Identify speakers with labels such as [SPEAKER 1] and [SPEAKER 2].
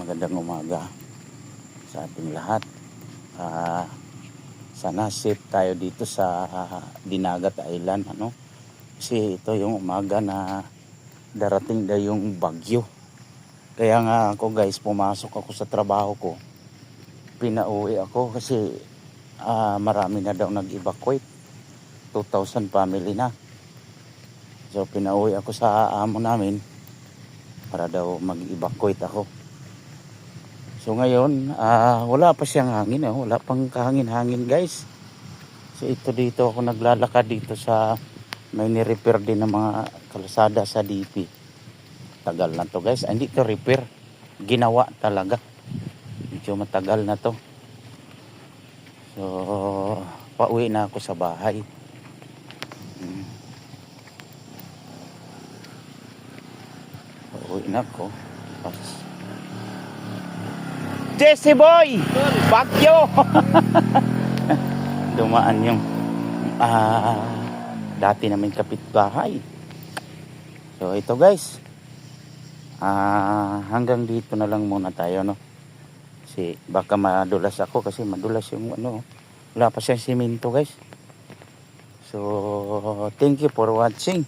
[SPEAKER 1] Magandang umaga sa ating lahat. Sana safe tayo dito sa Dinagat Island, ano? Kasi ito yung umaga na darating na yung bagyo. Kaya nga ako guys, pumasok ako sa trabaho ko. Pinauwi ako kasi marami na daw nag-evacuate. 2,000 family na. So pinauwi ako sa amo namin para daw mag-evacuate ako. So ngayon, wala pa siyang hangin. Wala pang kahangin-hangin guys. So ito dito ako naglalakad dito sa may ni-repair din ng mga kalsada sa DP. Tagal na to guys. Hindi to repair. Ginawa talaga. Medyo matagal na to. So pauwi na ako sa bahay. Pauwi na ako. Jesse boy! Bagyo! Dumaan yung dati namin kapitbahay. So ito guys, hanggang dito na lang muna tayo, no? Kasi baka madulas ako kasi madulas yung wala pa siyang simento guys. So thank you for watching.